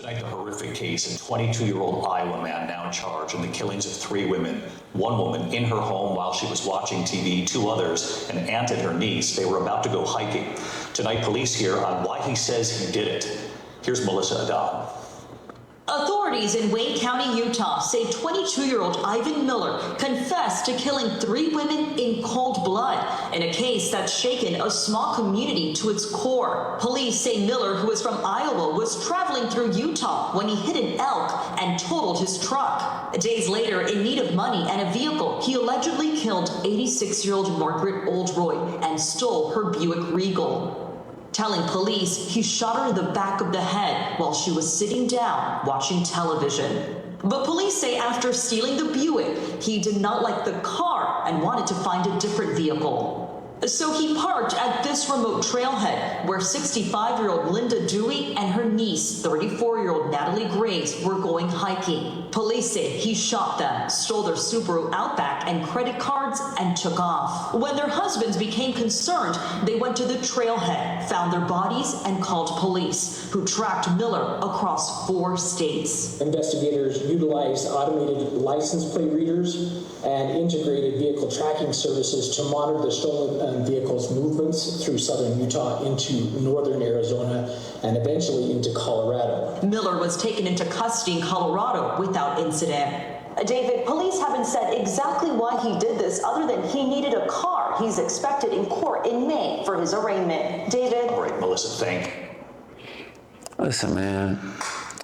Tonight, the horrific case of 22-year-old Iowa man now charged in the killings of 3 women. One woman in her home while she was watching TV, 2 others, an aunt and her niece. They were about to go hiking. Tonight, police hear on why he says he did it. Here's Melissa Adam. Authorities in Wayne County, Utah say 22-year-old Ivan Miller confessed to killing 3 women in cold blood in a case that's shaken a small community to its core. Police say Miller, who is from Iowa, was traveling through Utah when he hit an elk and totaled his truck. Days later, in need of money and a vehicle, he allegedly killed 86-year-old Margaret Oldroyd and stole her Buick Regal. Telling police he shot her in the back of the head while she was sitting down watching television. But police say after stealing the Buick, he did not like the car and wanted to find a different vehicle. So he parked at this remote trailhead where 65-year-old Linda Dewey and her niece, 34-year-old Natalie Graves, were going hiking. Police say he shot them, stole their Subaru Outback and credit cards, and took off. When their husbands became concerned, they went to the trailhead, found their bodies, and called police, who tracked Miller across 4 states. Investigators utilized automated license plate readers and integrated vehicle tracking services to monitor the stolen vehicles' movements through southern Utah into northern Arizona and eventually into Colorado. Miller was taken into custody in Colorado without incident. David, police haven't said exactly why he did this other than he needed a car. He's expected in court in May for his arraignment. David? All right, Melissa, thank you. Listen, man,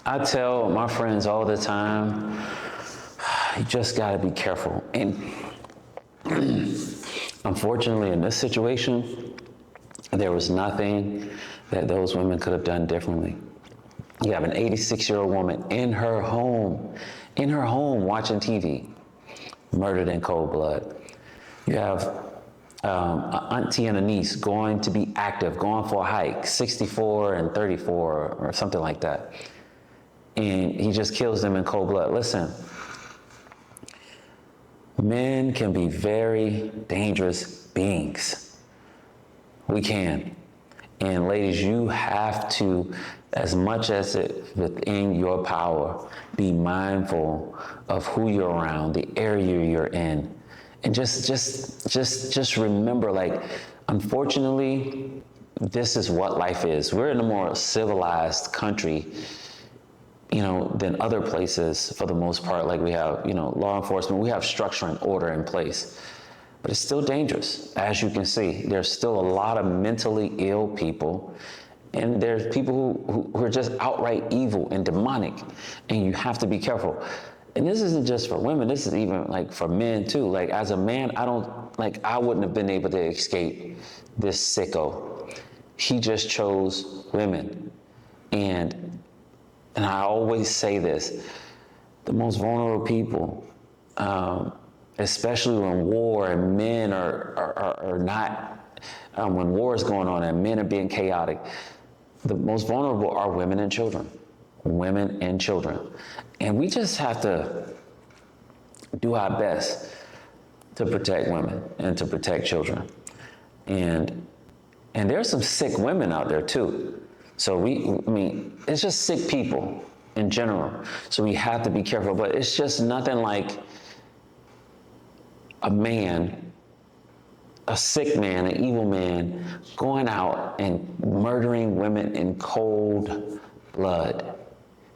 I tell my friends all the time, you just gotta be careful. And unfortunately, in this situation, there was nothing that those women could have done differently. You have an 86-year-old woman in her home watching TV, murdered in cold blood. You have an auntie and a niece going to be active, going for a hike, 64 and 34 or something like that. And he just kills them in cold blood. Listen, men can be very dangerous beings. We can. And ladies, you have to, as much as it's within your power, be mindful of who you're around, the area you're in. And just remember, like, unfortunately, this is what life is. We're in a more civilized country, than other places for the most part. Like, we have, law enforcement, we have structure and order in place. But it's still dangerous. As you can see, there's still a lot of mentally ill people, and there's people who are just outright evil and demonic, and you have to be careful. And this isn't just for women, this is even like for men too. Like, as a man, I wouldn't have been able to escape this sicko. He just chose women. And I always say this, the most vulnerable people, especially when war and men are not, when war is going on and men are being chaotic, the most vulnerable are women and children. Women and children. And we just have to do our best to protect women and to protect children. And there's some sick women out there too. So it's just sick people in general. So we have to be careful, but it's just nothing like a man, a sick man, an evil man, going out and murdering women in cold blood.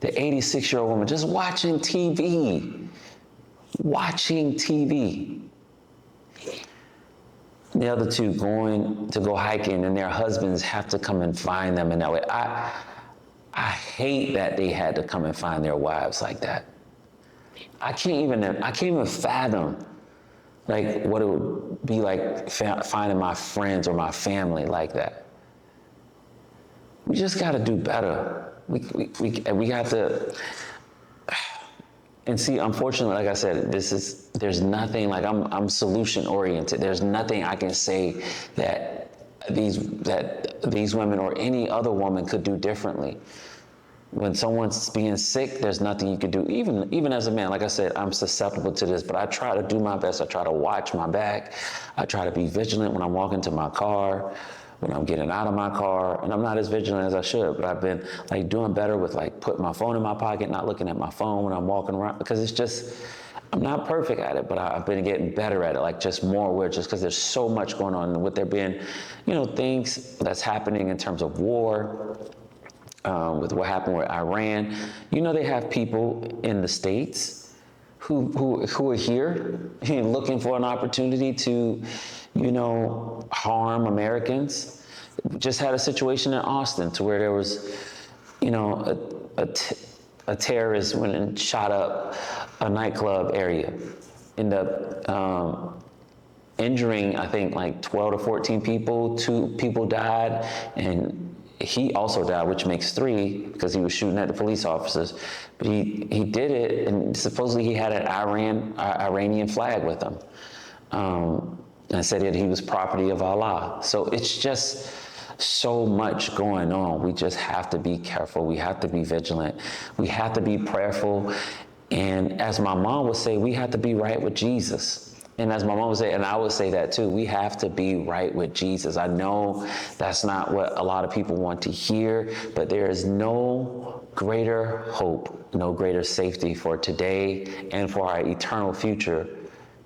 The 86-year-old woman just watching TV. The other 2 going to go hiking, and their husbands have to come and find them in that way. I hate that they had to come and find their wives like that. I can't even fathom like what it would be like finding my friends or my family like that. We just got to do better. We have to. And see, unfortunately, like I said, there's nothing, like I'm solution oriented. There's nothing I can say that these women or any other woman could do differently. When someone's being sick, there's nothing you could do. Even as a man, like I said, I'm susceptible to this, but I try to do my best. I try to watch my back. I try to be vigilant when I'm walking to my car. when I'm getting out of my car, and I'm not as vigilant as I should, but I've been like doing better with like putting my phone in my pocket, not looking at my phone when I'm walking around, because it's just, I'm not perfect at it, but I've been getting better at it, like just more aware, just because there's so much going on with there being, things that's happening in terms of war, with what happened with Iran. They have people in the States who are here looking for an opportunity to, harm Americans. Just had a situation in Austin to where there was, a terrorist went and shot up a nightclub area, ended up injuring, I think, like 12 to 14 people. 2 people died, and he also died, which makes 3 because he was shooting at the police officers. But he did it, and supposedly he had an Iranian flag with him, and said that he was property of Allah. So it's just so much going on. We just have to be careful. We have to be vigilant. We have to be prayerful. And as my mom would say, we have to be right with Jesus. And as my mom would say, and I would say that too, we have to be right with Jesus. I know that's not what a lot of people want to hear, but there is no greater hope, no greater safety for today and for our eternal future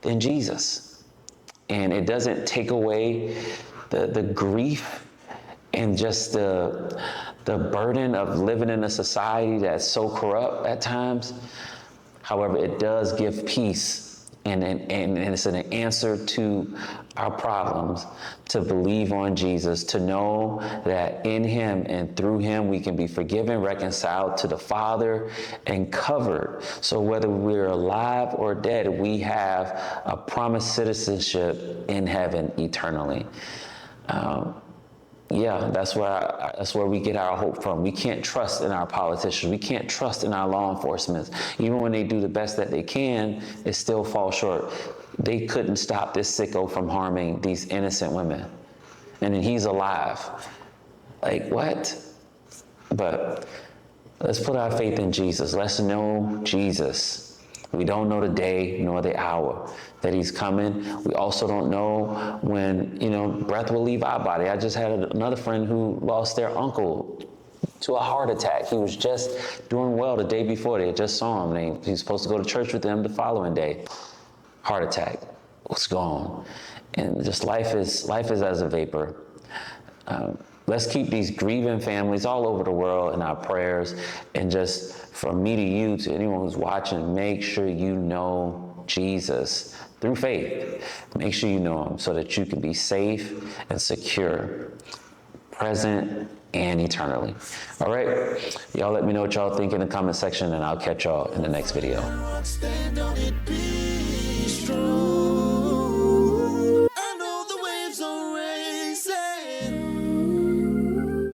than Jesus. And it doesn't take away the grief and just the burden of living in a society that's so corrupt at times. However, it does give peace. And it's an answer to our problems, to believe on Jesus, to know that in him and through him we can be forgiven, reconciled to the Father, and covered. So whether we're alive or dead, we have a promised citizenship in heaven eternally. That's where we get our hope from. We can't trust in our politicians. We can't trust in our law enforcement. Even when they do the best that they can, it still falls short. They couldn't stop this sicko from harming these innocent women. And then he's alive. Like, what? But let's put our faith in Jesus. Let's know Jesus. We don't know the day nor the hour that he's coming. We also don't know when, breath will leave our body. I just had another friend who lost their uncle to a heart attack. He was just doing well the day before. They just saw him. He was supposed to go to church with them the following day. Heart attack was gone. And just life is as a vapor. Let's keep these grieving families all over the world in our prayers. And just from me to you, to anyone who's watching, make sure you know Jesus through faith. Make sure you know him so that you can be safe and secure, present and eternally. All right? Y'all let me know what y'all think in the comment section, and I'll catch y'all in the next video. Stand on it, be strong.